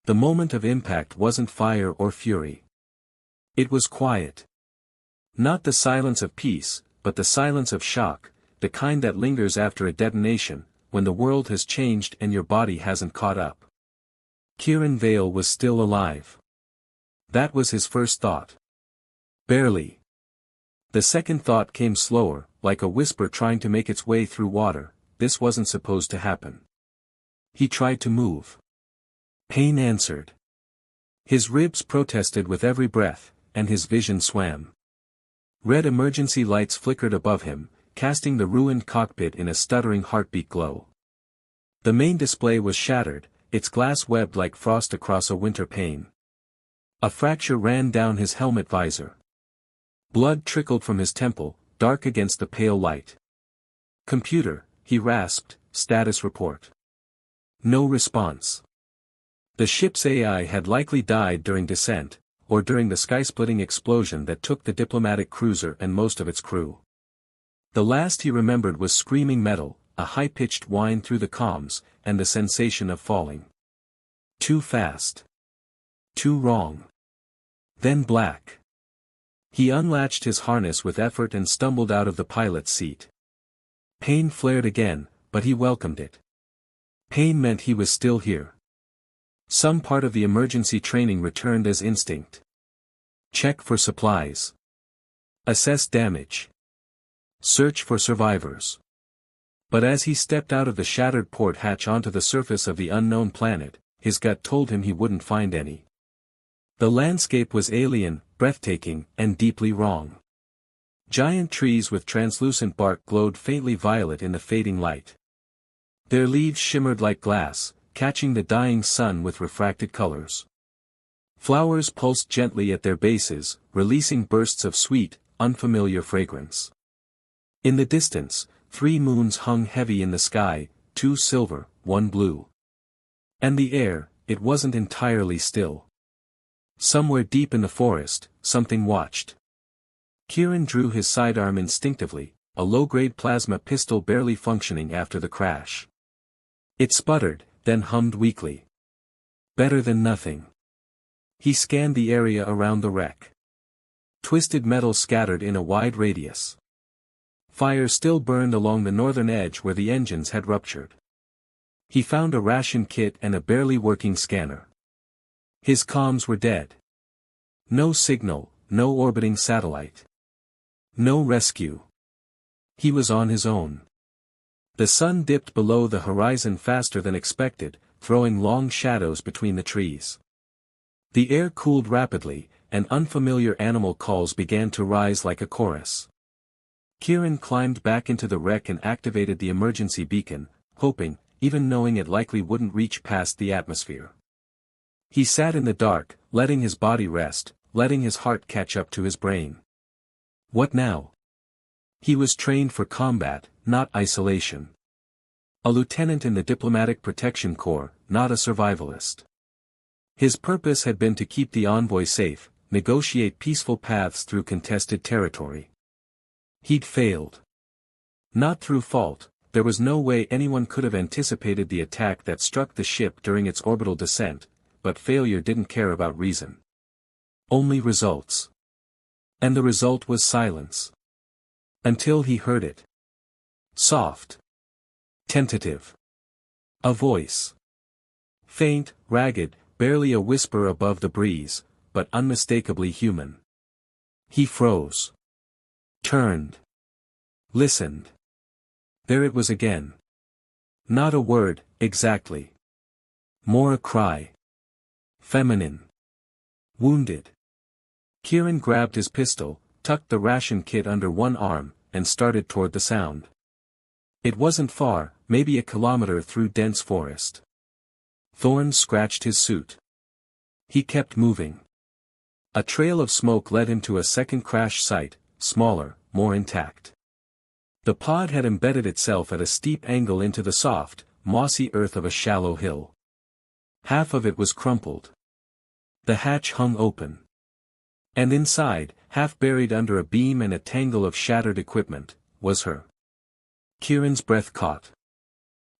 The moment of impact wasn't fire or fury. It was quiet. Not the silence of peace, but the silence of shock, the kind that lingers after a detonation, when the world has changed and your body hasn't caught up. Kieran Vale was still alive. That was his first thought. Barely. The second thought came slower, like a whisper trying to make its way through water. This wasn't supposed to happen. He tried to move. Pain answered. His ribs protested with every breath, and his vision swam. Red emergency lights flickered above him, casting the ruined cockpit in a stuttering heartbeat glow. The main display was shattered, its glass webbed like frost across a winter pane. A fracture ran down his helmet visor. Blood trickled from his temple, dark against the pale light. "Computer," he rasped, "status report." No response. The ship's AI had likely died during descent, or during the sky-splitting explosion that took the diplomatic cruiser and most of its crew. The last he remembered was screaming metal, a high-pitched whine through the comms, and the sensation of falling. Too fast. Too wrong. Then black. He unlatched his harness with effort and stumbled out of the pilot's seat. Pain flared again, but he welcomed it. Pain meant he was still here. Some part of the emergency training returned as instinct. Check for supplies. Assess damage. Search for survivors. But as he stepped out of the shattered port hatch onto the surface of the unknown planet, his gut told him he wouldn't find any. The landscape was alien, breathtaking, and deeply wrong. Giant trees with translucent bark glowed faintly violet in the fading light. Their leaves shimmered like glass, catching the dying sun with refracted colors. Flowers pulsed gently at their bases, releasing bursts of sweet, unfamiliar fragrance. In the distance, 3 moons hung heavy in the sky, 2 silver, 1 blue. And the air, it wasn't entirely still. Somewhere deep in the forest, something watched. Kieran drew his sidearm instinctively, a low-grade plasma pistol barely functioning after the crash. It sputtered, then hummed weakly. Better than nothing. He scanned the area around the wreck. Twisted metal scattered in a wide radius. Fire still burned along the northern edge where the engines had ruptured. He found a ration kit and a barely working scanner. His comms were dead. No signal, no orbiting satellite. No rescue. He was on his own. The sun dipped below the horizon faster than expected, throwing long shadows between the trees. The air cooled rapidly, and unfamiliar animal calls began to rise like a chorus. Kieran climbed back into the wreck and activated the emergency beacon, hoping, even knowing it likely wouldn't reach past the atmosphere. He sat in the dark, letting his body rest, letting his heart catch up to his brain. What now? He was trained for combat, not isolation. A lieutenant in the Diplomatic Protection Corps, not a survivalist. His purpose had been to keep the envoy safe, negotiate peaceful paths through contested territory. He'd failed. Not through fault, there was no way anyone could have anticipated the attack that struck the ship during its orbital descent, but failure didn't care about reason. Only results. And the result was silence. Until he heard it. Soft. Tentative. A voice. Faint, ragged, barely a whisper above the breeze, but unmistakably human. He froze. Turned. Listened. There it was again. Not a word, exactly. More a cry. Feminine. Wounded. Kieran grabbed his pistol, tucked the ration kit under one arm, and started toward the sound. It wasn't far, maybe a kilometer through dense forest. Thorns scratched his suit. He kept moving. A trail of smoke led him to a second crash site, smaller, more intact. The pod had embedded itself at a steep angle into the soft, mossy earth of a shallow hill. Half of it was crumpled. The hatch hung open. And inside, half buried under a beam and a tangle of shattered equipment, was her. Kieran's breath caught.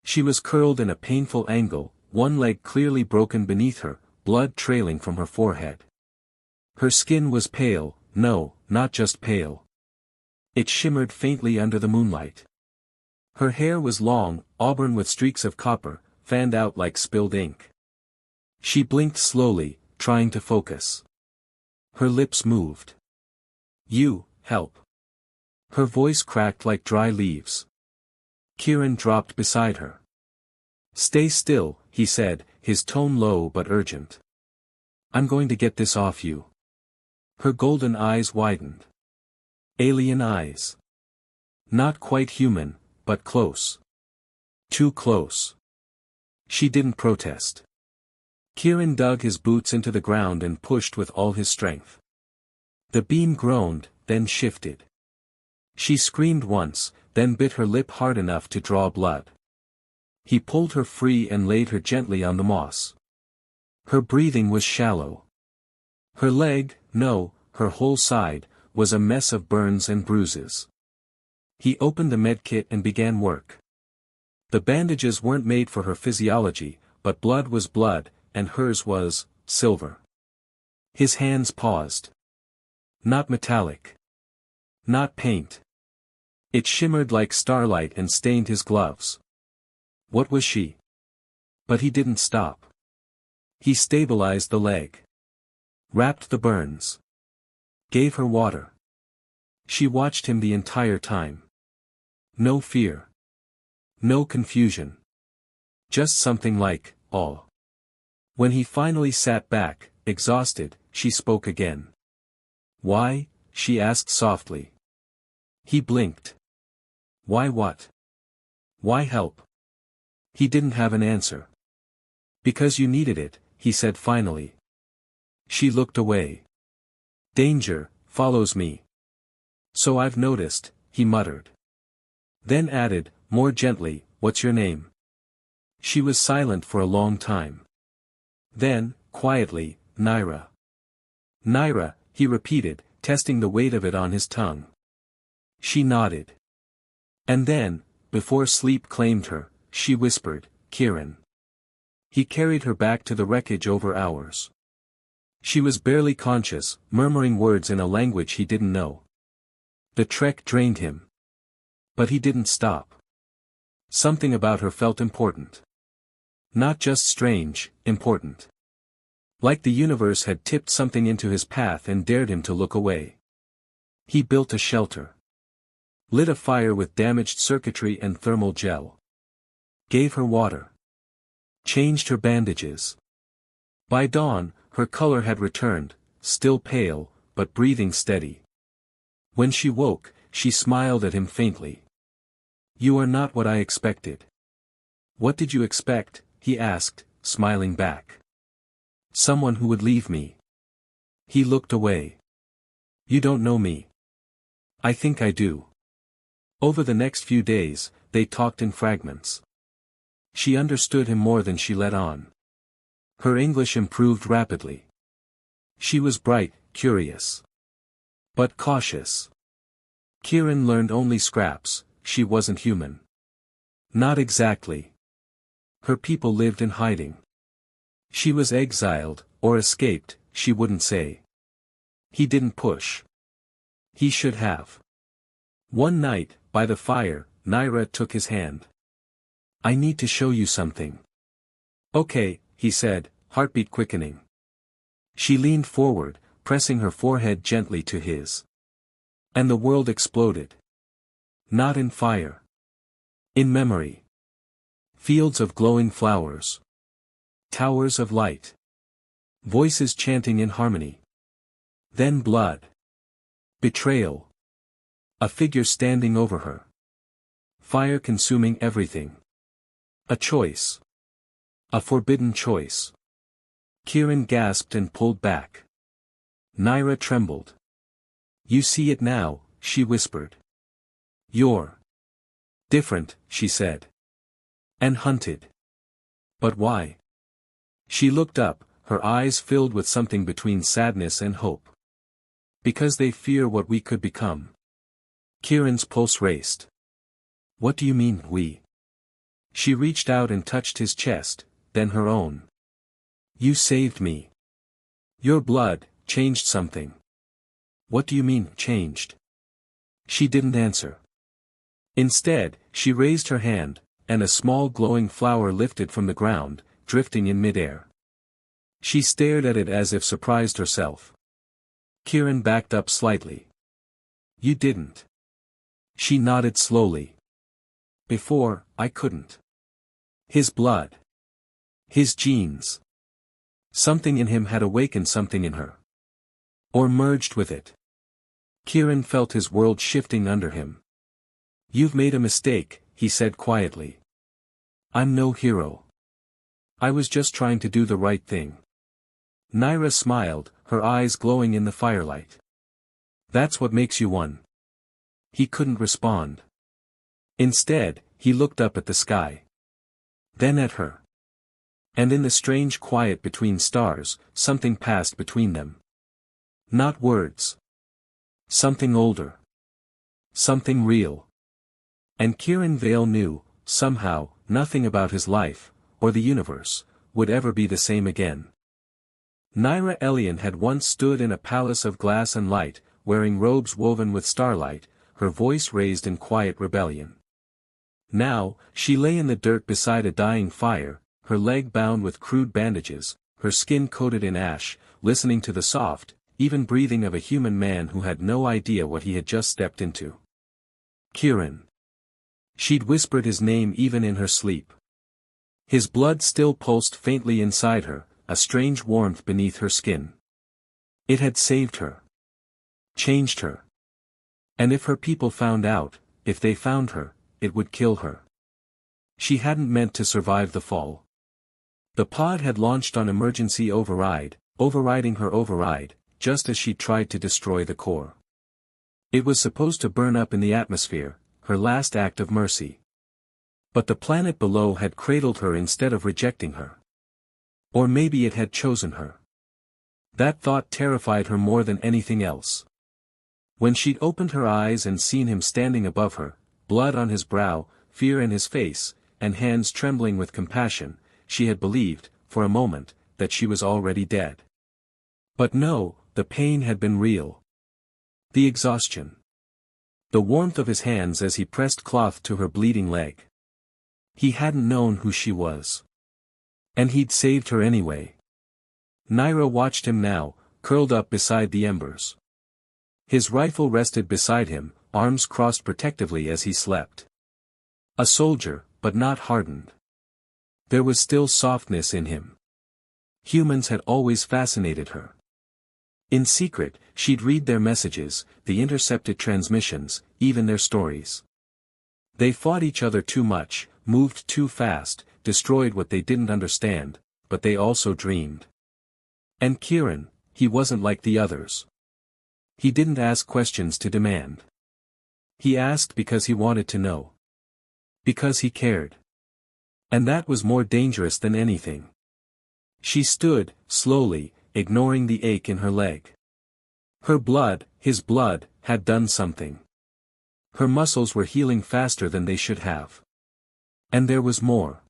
She was curled in a painful angle, one leg clearly broken beneath her, blood trailing from her forehead. Her skin was pale, no, not just pale. It shimmered faintly under the moonlight. Her hair was long, auburn with streaks of copper, fanned out like spilled ink. She blinked slowly, trying to focus. Her lips moved. "You, help." Her voice cracked like dry leaves. Kieran dropped beside her. "Stay still," he said, his tone low but urgent. "I'm going to get this off you." Her golden eyes widened. Alien eyes. Not quite human, but close. Too close. She didn't protest. Kieran dug his boots into the ground and pushed with all his strength. The beam groaned, then shifted. She screamed once, then bit her lip hard enough to draw blood. He pulled her free and laid her gently on the moss. Her breathing was shallow. Her leg, no, her whole side, was a mess of burns and bruises. He opened the medkit and began work. The bandages weren't made for her physiology, but blood was blood, and hers was silver. His hands paused. Not metallic. Not paint. It shimmered like starlight and stained his gloves. What was she? But he didn't stop. He stabilized the leg. Wrapped the burns. Gave her water. She watched him the entire time. No fear. No confusion. Just something like awe. When he finally sat back, exhausted, she spoke again. "Why?" she asked softly. He blinked. "Why what? Why help?" He didn't have an answer. "Because you needed it," he said finally. She looked away. "Danger follows me." "So I've noticed," he muttered. Then added, more gently, "What's your name?" She was silent for a long time. Then, quietly, "Naira." "Naira," he repeated, testing the weight of it on his tongue. She nodded. And then, before sleep claimed her, she whispered, "Kieran." He carried her back to the wreckage over hours. She was barely conscious, murmuring words in a language he didn't know. The trek drained him. But he didn't stop. Something about her felt important. Not just strange, important. Like the universe had tipped something into his path and dared him to look away. He built a shelter. Lit a fire with damaged circuitry and thermal gel. Gave her water. Changed her bandages. By dawn, her color had returned, still pale, but breathing steady. When she woke, she smiled at him faintly. "You are not what I expected." "What did you expect?" he asked, smiling back. "Someone who would leave me." He looked away. "You don't know me." "I think I do." Over the next few days, they talked in fragments. She understood him more than she let on. Her English improved rapidly. She was bright, curious. But cautious. Kieran learned only scraps. She wasn't human. Not exactly. Her people lived in hiding. She was exiled, or escaped, she wouldn't say. He didn't push. He should have. One night, by the fire, Naira took his hand. "I need to show you something." "Okay," he said, heartbeat quickening. She leaned forward, pressing her forehead gently to his. And the world exploded. Not in fire. In memory. Fields of glowing flowers. Towers of light. Voices chanting in harmony. Then blood. Betrayal. A figure standing over her. Fire consuming everything. A choice. A forbidden choice. Kieran gasped and pulled back. Naira trembled. "You see it now," she whispered. "You're different," she said. "And hunted." "But why?" She looked up, her eyes filled with something between sadness and hope. "Because they fear what we could become." Kieran's pulse raced. "What do you mean, we?" She reached out and touched his chest, then her own. You saved me. Your blood changed something. What do you mean, changed? She didn't answer. Instead, she raised her hand, and a small glowing flower lifted from the ground, drifting in midair. She stared at it as if surprised herself. Kieran backed up slightly. You didn't. She nodded slowly. Before, I couldn't. His blood. His genes. Something in him had awakened something in her. Or merged with it. Kieran felt his world shifting under him. You've made a mistake, he said quietly. I'm no hero. I was just trying to do the right thing. Naira smiled, her eyes glowing in the firelight. That's what makes you one. He couldn't respond. Instead, he looked up at the sky. Then at her. And in the strange quiet between stars, something passed between them. Not words. Something older. Something real. And Kieran Vale knew, somehow, nothing about his life, or the universe, would ever be the same again. Naira Elian had once stood in a palace of glass and light, wearing robes woven with starlight, her voice raised in quiet rebellion. Now, she lay in the dirt beside a dying fire, her leg bound with crude bandages, her skin coated in ash, listening to the soft, even breathing of a human man who had no idea what he had just stepped into. Kieran. She'd whispered his name even in her sleep. His blood still pulsed faintly inside her, a strange warmth beneath her skin. It had saved her. Changed her. And if her people found out, if they found her, it would kill her. She hadn't meant to survive the fall. The pod had launched on emergency override, overriding her override, just as she tried to destroy the core. It was supposed to burn up in the atmosphere, her last act of mercy. But the planet below had cradled her instead of rejecting her. Or maybe it had chosen her. That thought terrified her more than anything else. When she'd opened her eyes and seen him standing above her, blood on his brow, fear in his face, and hands trembling with compassion, she had believed, for a moment, that she was already dead. But no, the pain had been real. The exhaustion. The warmth of his hands as he pressed cloth to her bleeding leg. He hadn't known who she was. And he'd saved her anyway. Naira watched him now, curled up beside the embers. His rifle rested beside him, arms crossed protectively as he slept. A soldier, but not hardened. There was still softness in him. Humans had always fascinated her. In secret, she'd read their messages, the intercepted transmissions, even their stories. They fought each other too much, moved too fast, destroyed what they didn't understand, but they also dreamed. And Kieran, he wasn't like the others. He didn't ask questions to demand. He asked because he wanted to know. Because he cared. And that was more dangerous than anything. She stood, slowly, ignoring the ache in her leg. Her blood, his blood, had done something. Her muscles were healing faster than they should have. And there was more.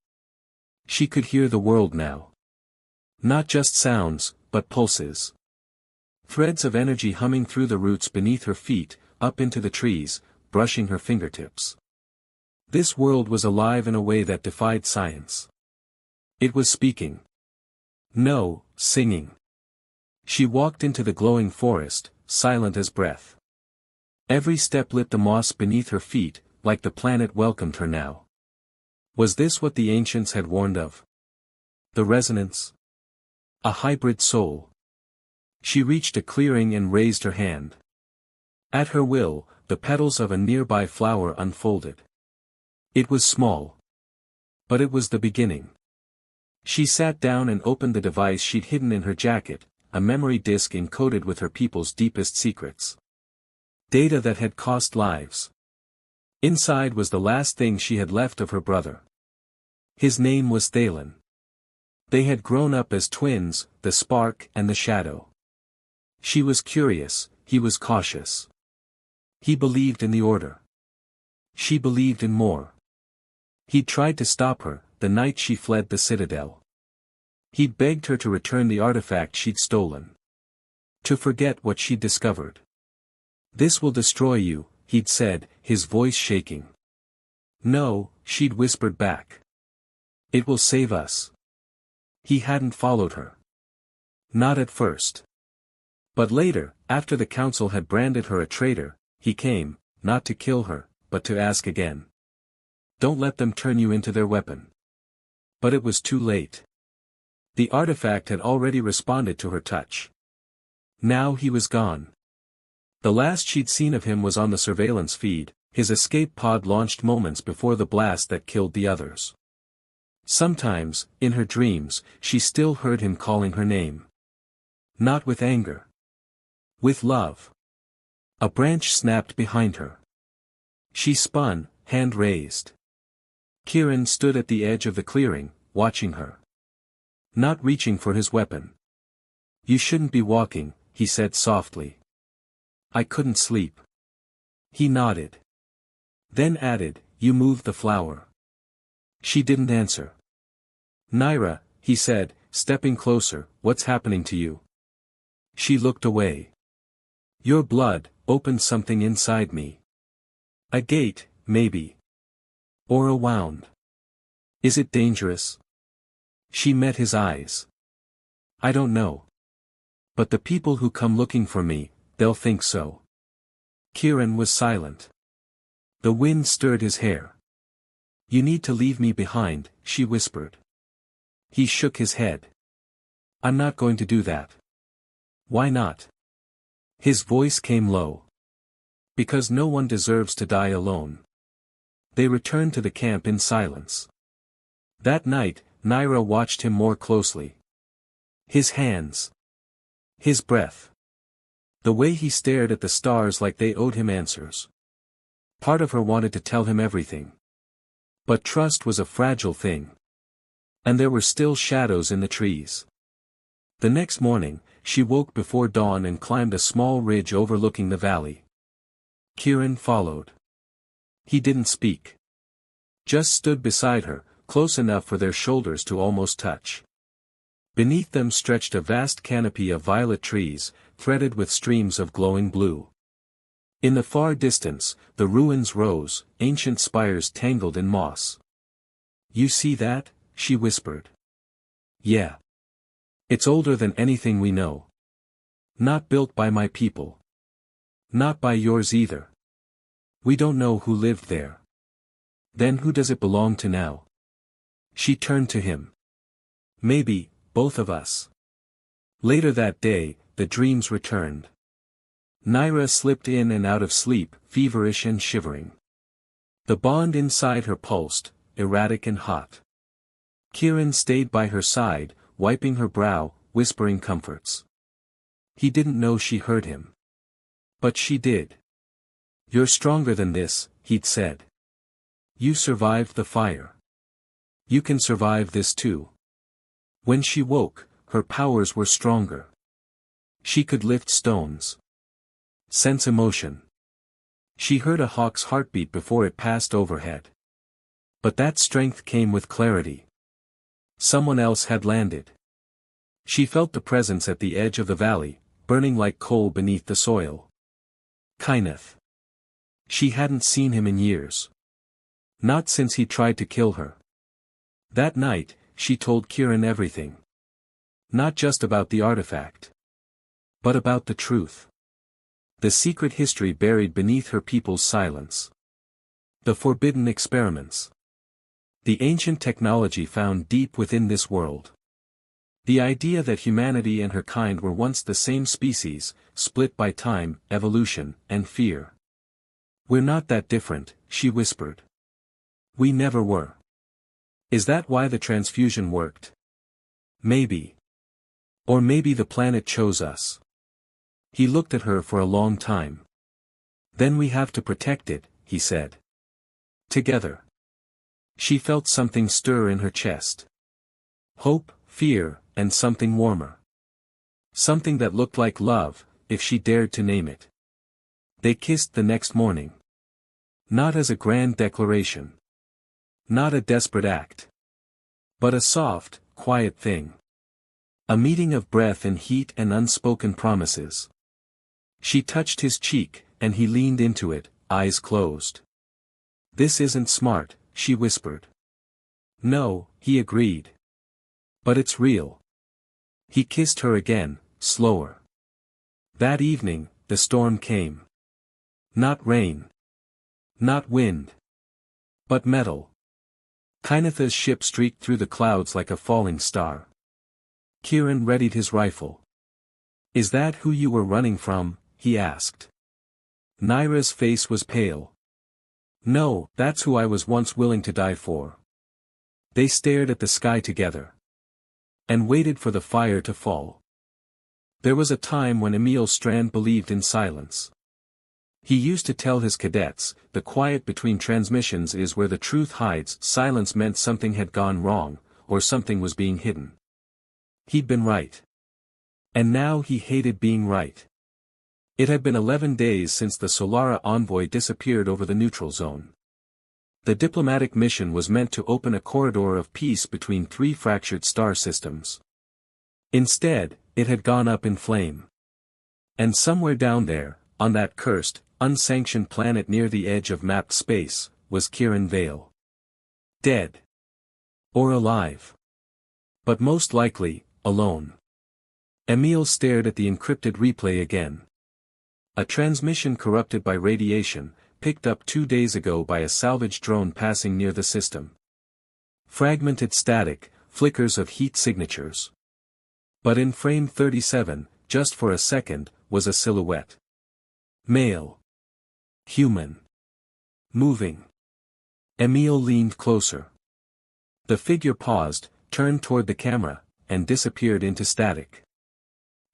She could hear the world now. Not just sounds, but pulses. Threads of energy humming through the roots beneath her feet, up into the trees, brushing her fingertips. This world was alive in a way that defied science. It was speaking. No, singing. She walked into the glowing forest, silent as breath. Every step lit the moss beneath her feet, like the planet welcomed her now. Was this what the ancients had warned of? The resonance? A hybrid soul. She reached a clearing and raised her hand. At her will, the petals of a nearby flower unfolded. It was small. But it was the beginning. She sat down and opened the device she'd hidden in her jacket, a memory disk encoded with her people's deepest secrets. Data that had cost lives. Inside was the last thing she had left of her brother. His name was Thalen. They had grown up as twins, the spark and the shadow. She was curious, he was cautious. He believed in the order. She believed in more. He tried to stop her, the night she fled the citadel. He'd begged her to return the artifact she'd stolen. To forget what she'd discovered. "This will destroy you," he'd said, his voice shaking. "No," she'd whispered back. "It will save us." He hadn't followed her. Not at first. But later, after the council had branded her a traitor, he came, not to kill her, but to ask again. "Don't let them turn you into their weapon." But it was too late. The artifact had already responded to her touch. Now he was gone. The last she'd seen of him was on the surveillance feed, his escape pod launched moments before the blast that killed the others. Sometimes, in her dreams, she still heard him calling her name. Not with anger. With love. A branch snapped behind her. She spun, hand raised. Kieran stood at the edge of the clearing, watching her. Not reaching for his weapon. "You shouldn't be walking," he said softly. "I couldn't sleep." He nodded. Then added, "You moved the flower." She didn't answer. "Naira," he said, stepping closer, "what's happening to you?" She looked away. "Your blood opened something inside me. A gate, maybe. Or a wound. Is it dangerous?" She met his eyes. "I don't know. But the people who come looking for me, they'll think so." Kieran was silent. The wind stirred his hair. "You need to leave me behind," she whispered. He shook his head. "I'm not going to do that." "Why not?" His voice came low. "Because no one deserves to die alone." They returned to the camp in silence. That night, Naira watched him more closely. His hands. His breath. The way he stared at the stars like they owed him answers. Part of her wanted to tell him everything. But trust was a fragile thing. And there were still shadows in the trees. The next morning, she woke before dawn and climbed a small ridge overlooking the valley. Kieran followed. He didn't speak. Just stood beside her, close enough for their shoulders to almost touch. Beneath them stretched a vast canopy of violet trees, threaded with streams of glowing blue. In the far distance, the ruins rose, ancient spires tangled in moss. "You see that?" she whispered. "Yeah. It's older than anything we know. Not built by my people. Not by yours either. We don't know who lived there. Then who does it belong to now?" She turned to him. "Maybe, both of us." Later that day, the dreams returned. Naira slipped in and out of sleep, feverish and shivering. The bond inside her pulsed, erratic and hot. Kieran stayed by her side, wiping her brow, whispering comforts. He didn't know she heard him. But she did. "You're stronger than this," he'd said. "You survived the fire. You can survive this too." When she woke, her powers were stronger. She could lift stones. Sense emotion. She heard a hawk's heartbeat before it passed overhead. But that strength came with clarity. Someone else had landed. She felt the presence at the edge of the valley, burning like coal beneath the soil. Kyneth. She hadn't seen him in years. Not since he tried to kill her. That night, she told Kieran everything. Not just about the artifact. But about the truth. The secret history buried beneath her people's silence. The forbidden experiments. The ancient technology found deep within this world. The idea that humanity and her kind were once the same species, split by time, evolution, and fear. "We're not that different," she whispered. "We never were." Is that why the transfusion worked? Maybe. Or maybe the planet chose us. He looked at her for a long time. "Then we have to protect it," he said. Together. She felt something stir in her chest. Hope, fear, and something warmer. Something that looked like love, if she dared to name it. They kissed the next morning. Not as a grand declaration. Not a desperate act. But a soft, quiet thing. A meeting of breath and heat and unspoken promises. She touched his cheek, and he leaned into it, eyes closed. "This isn't smart," she whispered. "No," he agreed. "But it's real." He kissed her again, slower. That evening, the storm came. Not rain. Not wind. But metal. Kynetha's ship streaked through the clouds like a falling star. Kieran readied his rifle. "Is that who you were running from?" he asked. Naira's face was pale. "No, that's who I was once willing to die for." They stared at the sky together. And waited for the fire to fall. There was a time when Emil Strand believed in silence. He used to tell his cadets, the quiet between transmissions is where the truth hides. Silence meant something had gone wrong, or something was being hidden. He'd been right. And now he hated being right. It had been 11 days since the Solara envoy disappeared over the neutral zone. The diplomatic mission was meant to open a corridor of peace between three fractured star systems. Instead, it had gone up in flame. And somewhere down there, on that cursed, unsanctioned planet near the edge of mapped space, was Kieran Vale. Dead. Or alive. But most likely, alone. Emil stared at the encrypted replay again. A transmission corrupted by radiation, picked up 2 days ago by a salvage drone passing near the system. Fragmented static, flickers of heat signatures. But in frame 37, just for a second, was a silhouette. Male. Human. Moving. Emil leaned closer. The figure paused, turned toward the camera, and disappeared into static.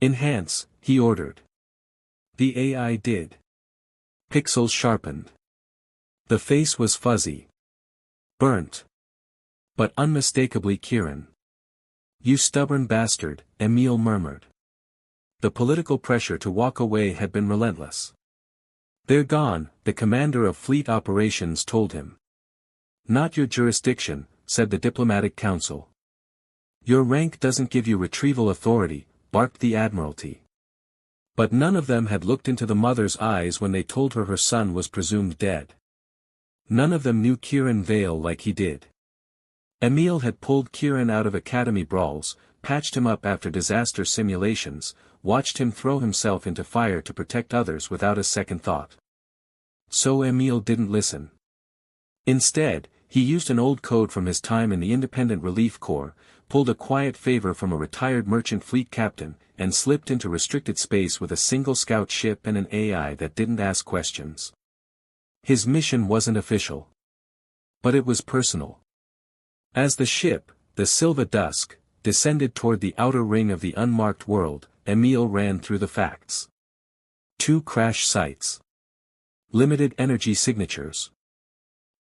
"Enhance," he ordered. The AI did. Pixels sharpened. The face was fuzzy. Burnt. But unmistakably Kieran. "You stubborn bastard," Emil murmured. The political pressure to walk away had been relentless. "They're gone," the commander of fleet operations told him. "Not your jurisdiction," said the diplomatic council. "Your rank doesn't give you retrieval authority," barked the Admiralty. But none of them had looked into the mother's eyes when they told her son was presumed dead. None of them knew Kieran Vale like he did. Emil had pulled Kieran out of academy brawls, patched him up after disaster simulations, watched him throw himself into fire to protect others without a second thought. So Emil didn't listen. Instead, he used an old code from his time in the Independent Relief Corps, pulled a quiet favor from a retired merchant fleet captain, and slipped into restricted space with a single scout ship and an AI that didn't ask questions. His mission wasn't official. But it was personal. As the ship, the Silva Dusk, descended toward the outer ring of the unmarked world, Emil ran through the facts. 2 crash sites. Limited energy signatures.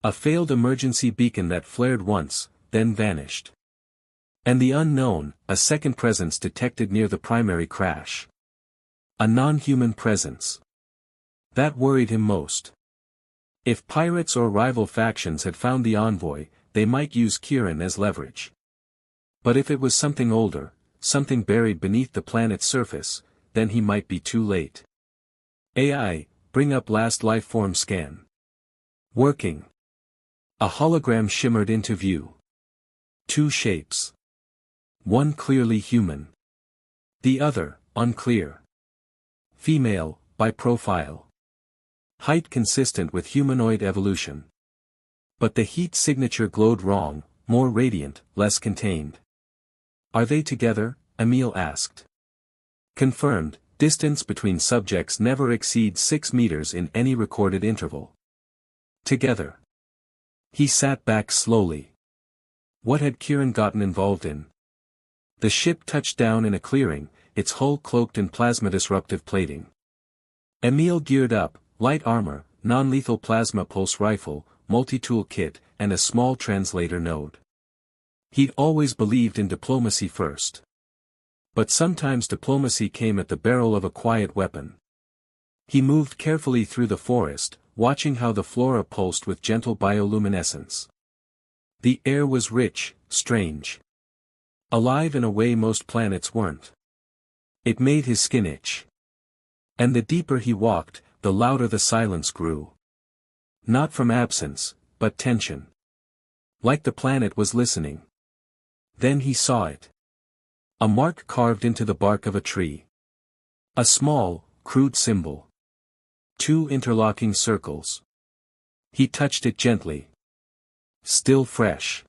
A failed emergency beacon that flared once, then vanished. And the unknown, a second presence detected near the primary crash. A non-human presence. That worried him most. If pirates or rival factions had found the envoy, they might use Kieran as leverage. But if it was something older, something buried beneath the planet's surface, then he might be too late. AI, bring up last lifeform scan. Working. A hologram shimmered into view. 2 shapes. One clearly human. The other, unclear. Female, by profile. Height consistent with humanoid evolution. But the heat signature glowed wrong, more radiant, less contained. "Are they together?" Emil asked. Confirmed, distance between subjects never exceeds 6 meters in any recorded interval. Together. He sat back slowly. What had Kieran gotten involved in? The ship touched down in a clearing, its hull cloaked in plasma-disruptive plating. Emil geared up, light armor, non-lethal plasma pulse rifle, multi-tool kit, and a small translator node. He'd always believed in diplomacy first. But sometimes diplomacy came at the barrel of a quiet weapon. He moved carefully through the forest, watching how the flora pulsed with gentle bioluminescence. The air was rich, strange. Alive in a way most planets weren't. It made his skin itch. And the deeper he walked, the louder the silence grew. Not from absence, but tension. Like the planet was listening. Then he saw it. A mark carved into the bark of a tree. A small, crude symbol. 2 interlocking circles. He touched it gently. Still fresh.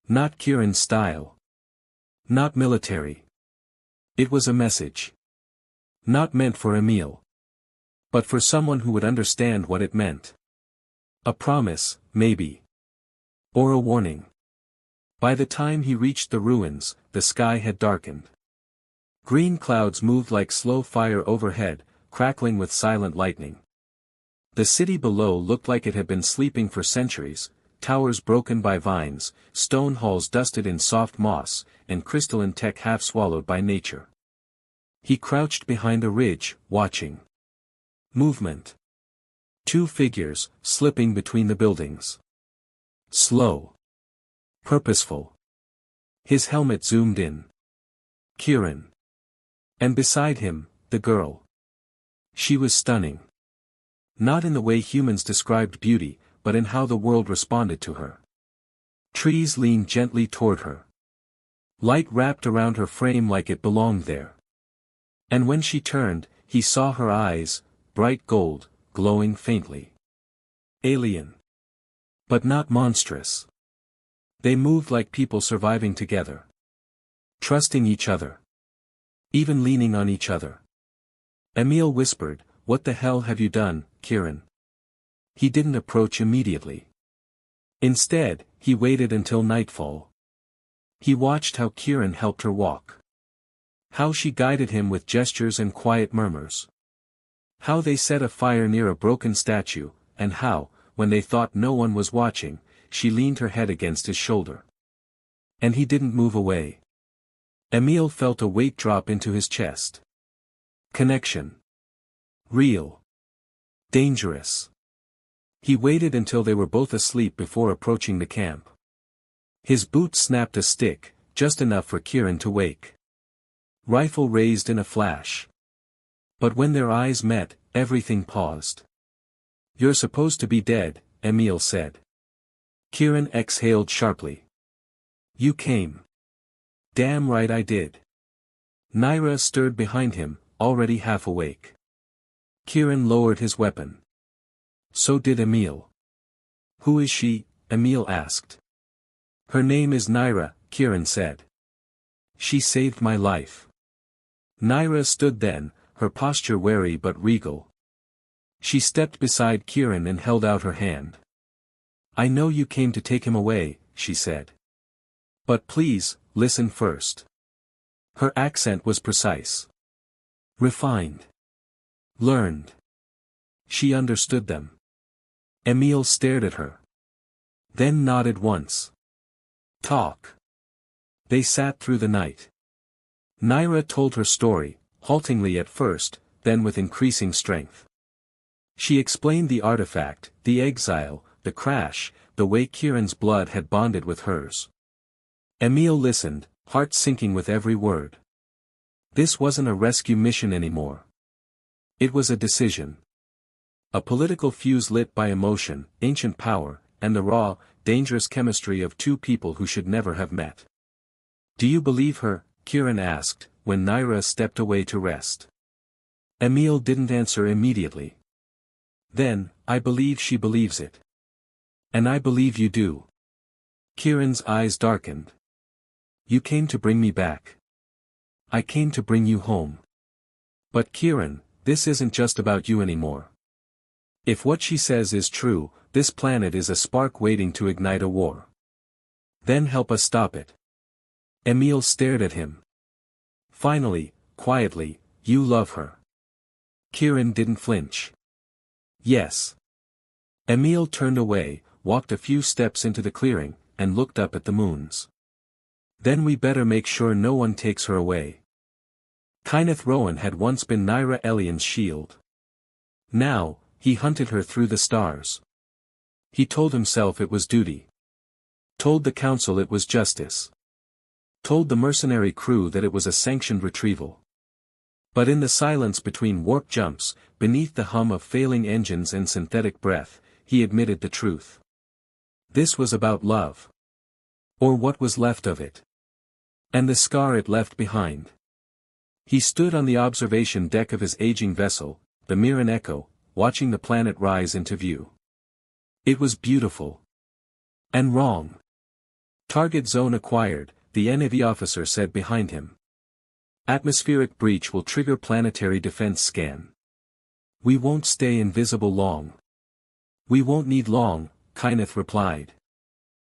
Not Kieran's style. Not military. It was a message. Not meant for Emil. But for someone who would understand what it meant. A promise, maybe. Or a warning. By the time he reached the ruins, the sky had darkened. Green clouds moved like slow fire overhead, crackling with silent lightning. The city below looked like it had been sleeping for centuries, towers broken by vines, stone halls dusted in soft moss, and crystalline tech half swallowed by nature. He crouched behind a ridge, watching. Movement. 2 figures, slipping between the buildings. Slow. Purposeful. His helmet zoomed in. Kieran. And beside him, the girl. She was stunning. Not in the way humans described beauty, but in how the world responded to her. Trees leaned gently toward her. Light wrapped around her frame like it belonged there. And when she turned, he saw her eyes, bright gold, glowing faintly. Alien. But not monstrous. They moved like people surviving together. Trusting each other. Even leaning on each other. Emil whispered, "What the hell have you done, Kieran?" He didn't approach immediately. Instead, he waited until nightfall. He watched how Kieran helped her walk. How she guided him with gestures and quiet murmurs. How they set a fire near a broken statue, and how, when they thought no one was watching, she leaned her head against his shoulder. And he didn't move away. Emil felt a weight drop into his chest. Connection. Real. Dangerous. He waited until they were both asleep before approaching the camp. His boot snapped a stick, just enough for Kieran to wake. Rifle raised in a flash. But when their eyes met, everything paused. "You're supposed to be dead," Emil said. Kieran exhaled sharply. "You came." "Damn right I did." Naira stirred behind him, already half awake. Kieran lowered his weapon. So did Emil. "Who is she?" Emil asked. "Her name is Naira," Kieran said. "She saved my life." Naira stood then, her posture wary but regal. She stepped beside Kieran and held out her hand. "I know you came to take him away," she said. "But please, listen first." Her accent was precise. Refined. Learned. She understood them. Emil stared at her. Then nodded once. "Talk." They sat through the night. Naira told her story, haltingly at first, then with increasing strength. She explained the artifact, the exile, the crash, the way Kieran's blood had bonded with hers. Emil listened, heart sinking with every word. This wasn't a rescue mission anymore. It was a decision. A political fuse lit by emotion, ancient power, and the raw, dangerous chemistry of 2 people who should never have met. "Do you believe her?" Kieran asked, when Naira stepped away to rest. Emil didn't answer immediately. Then, "I believe she believes it. And I believe you do." Kieran's eyes darkened. "You came to bring me back. I came to bring you home." "But Kieran, this isn't just about you anymore. If what she says is true, this planet is a spark waiting to ignite a war. Then help us stop it." Emil stared at him. Finally, quietly, "You love her." Kieran didn't flinch. "Yes." Emil turned away, walked a few steps into the clearing, and looked up at the moons. "Then we better make sure no one takes her away." Kyneth Rowan had once been Naira Elian's shield. Now, he hunted her through the stars. He told himself it was duty. Told the council it was justice. Told the mercenary crew that it was a sanctioned retrieval. But in the silence between warp jumps, beneath the hum of failing engines and synthetic breath, he admitted the truth. This was about love. Or what was left of it. And the scar it left behind. He stood on the observation deck of his aging vessel, the Mirren Echo, watching the planet rise into view. It was beautiful. And wrong. Target zone acquired, the Navy officer said behind him. Atmospheric breach will trigger planetary defense scan. We won't stay invisible long. We won't need long, Kyneth replied.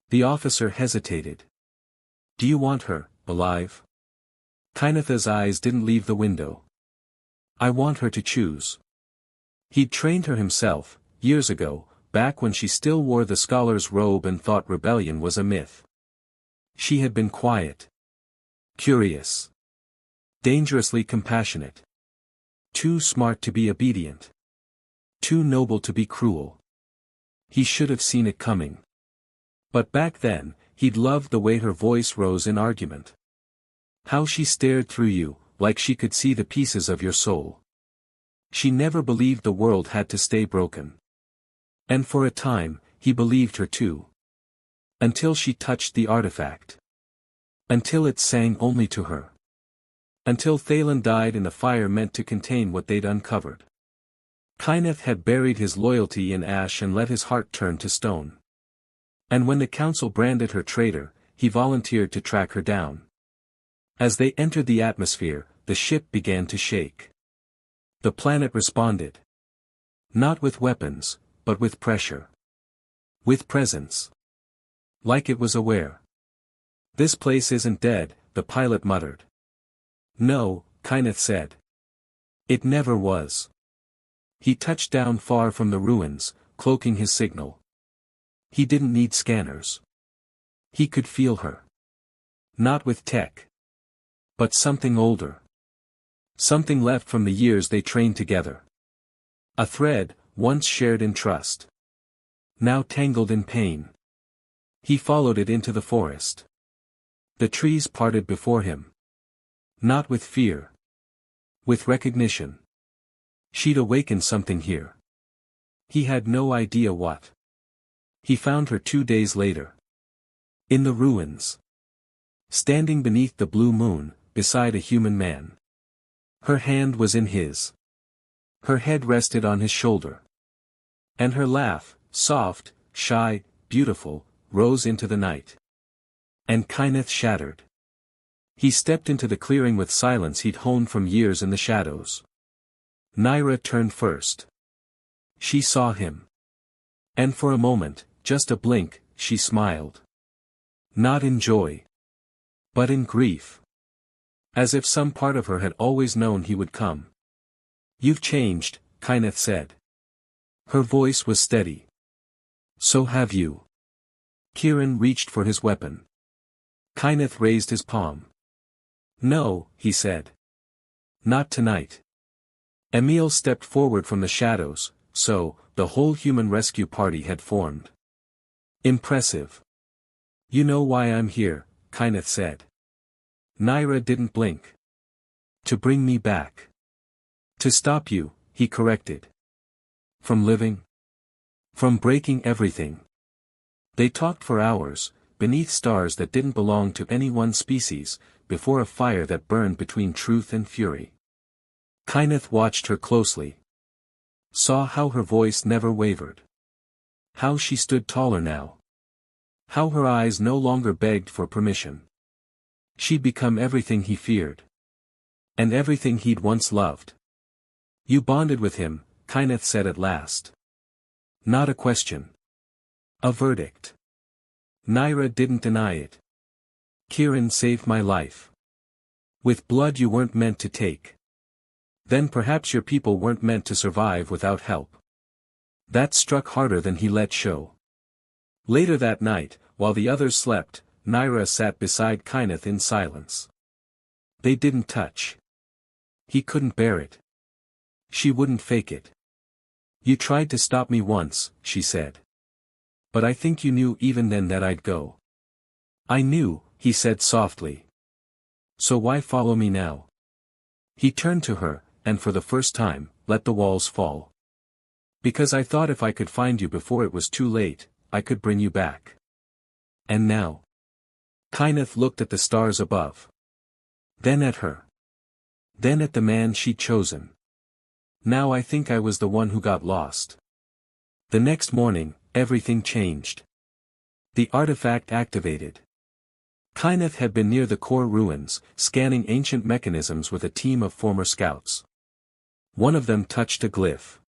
The officer hesitated. Do you want her, alive? Kyneth's eyes didn't leave the window. I want her to choose. He'd trained her himself, years ago, back when she still wore the scholar's robe and thought rebellion was a myth. She had been quiet. Curious. Dangerously compassionate. Too smart to be obedient. Too noble to be cruel. He should have seen it coming. But back then, he'd loved the way her voice rose in argument. How she stared through you, like she could see the pieces of your soul. She never believed the world had to stay broken. And for a time, he believed her too. Until she touched the artifact. Until it sang only to her. Until Thalen died in the fire meant to contain what they'd uncovered. Kyneth had buried his loyalty in ash and let his heart turn to stone. And when the council branded her traitor, he volunteered to track her down. As they entered the atmosphere, the ship began to shake. The planet responded. Not with weapons, but with pressure. With presence. Like it was aware. This place isn't dead, the pilot muttered. No, Kyneth said. It never was. He touched down far from the ruins, cloaking his signal. He didn't need scanners. He could feel her. Not with tech. But something older. Something left from the years they trained together. A thread, once shared in trust. Now tangled in pain. He followed it into the forest. The trees parted before him. Not with fear. With recognition. She'd awakened something here. He had no idea what. He found her 2 days later. In the ruins. Standing beneath the blue moon, beside a human man. Her hand was in his. Her head rested on his shoulder. And her laugh, soft, shy, beautiful, rose into the night. And Kyneth shattered. He stepped into the clearing with silence he'd honed from years in the shadows. Naira turned first. She saw him. And for a moment, just a blink, she smiled. Not in joy. But in grief. As if some part of her had always known he would come. You've changed, Kyneth said. Her voice was steady. So have you. Kieran reached for his weapon. Kyneth raised his palm. No, he said. Not tonight. Emil stepped forward from the shadows, so, the whole human rescue party had formed. Impressive. You know why I'm here, Kyneth said. Naira didn't blink. To bring me back. To stop you, he corrected. From living? From breaking everything. They talked for hours, beneath stars that didn't belong to any one species, before a fire that burned between truth and fury. Kyneth watched her closely. Saw how her voice never wavered. How she stood taller now. How her eyes no longer begged for permission. She'd become everything he feared. And everything he'd once loved. You bonded with him, Kyneth said at last. Not a question. A verdict. Naira didn't deny it. Kieran saved my life. With blood you weren't meant to take. Then perhaps your people weren't meant to survive without help. That struck harder than he let show. Later that night, while the others slept, Naira sat beside Kyneth in silence. They didn't touch. He couldn't bear it. She wouldn't fake it. You tried to stop me once, she said. But I think you knew even then that I'd go. I knew, he said softly. So why follow me now? He turned to her, and for the first time, let the walls fall. Because I thought if I could find you before it was too late, I could bring you back. And now? Kyneth looked at the stars above. Then at her. Then at the man she'd chosen. Now I think I was the one who got lost. The next morning, everything changed. The artifact activated. Kyneth had been near the core ruins, scanning ancient mechanisms with a team of former scouts. One of them touched a glyph.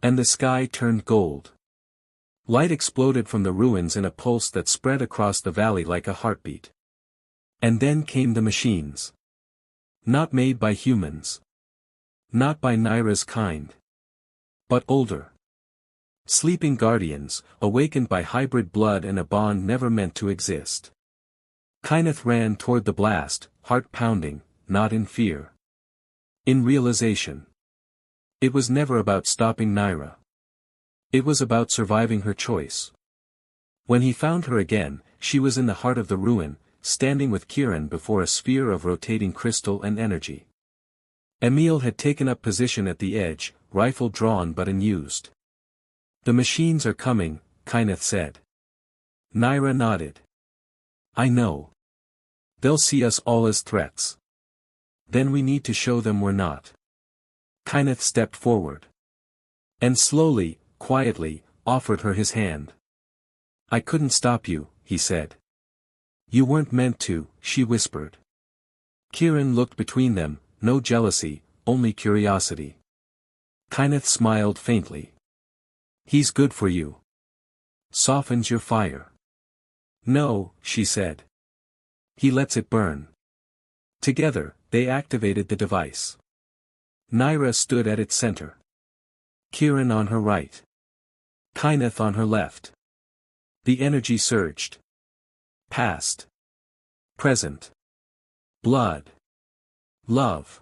And the sky turned gold. Light exploded from the ruins in a pulse that spread across the valley like a heartbeat. And then came the machines. Not made by humans. Not by Nyra's kind. But older. Sleeping guardians, awakened by hybrid blood and a bond never meant to exist. Kyneth ran toward the blast, heart pounding, not in fear. In realization. It was never about stopping Nyra. It was about surviving her choice. When he found her again, she was in the heart of the ruin, standing with Kieran before a sphere of rotating crystal and energy. Emil had taken up position at the edge, rifle drawn but unused. The machines are coming, Kyneth said. Nyra nodded. I know. They'll see us all as threats. Then we need to show them we're not. Kyneth stepped forward. And slowly, quietly, offered her his hand. I couldn't stop you, he said. You weren't meant to, she whispered. Kieran looked between them, no jealousy, only curiosity. Kyneth smiled faintly. He's good for you. Softens your fire. No, she said. He lets it burn. Together, they activated the device. Nyra stood at its center. Kieran on her right. Kyneth on her left. The energy surged. Past. Present. Blood. Love.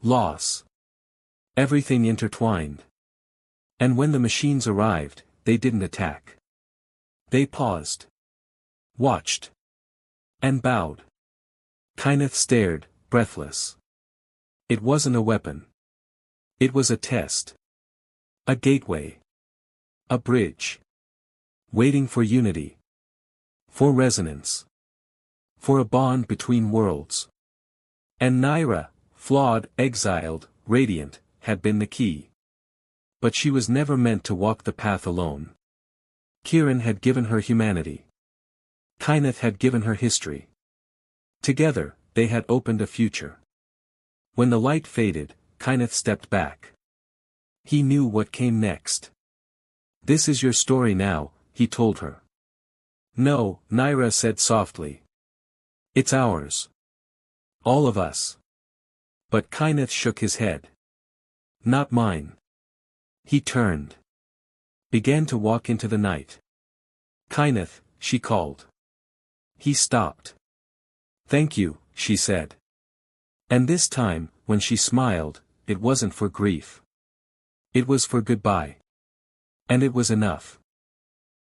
Loss. Everything intertwined. And when the machines arrived, they didn't attack. They paused. Watched. And bowed. Kyneth stared, breathless. It wasn't a weapon. It was a test. A gateway. A bridge. Waiting for unity. For resonance. For a bond between worlds. And Nyra, flawed, exiled, radiant, had been the key. But she was never meant to walk the path alone. Kieran had given her humanity. Kyneth had given her history. Together, they had opened a future. When the light faded, Kyneth stepped back. He knew what came next. This is your story now, he told her. No, Nyra said softly. It's ours. All of us. But Kyneth shook his head. Not mine. He turned. Began to walk into the night. Kyneth, she called. He stopped. Thank you, she said. And this time, when she smiled, it wasn't for grief. It was for goodbye. And it was enough.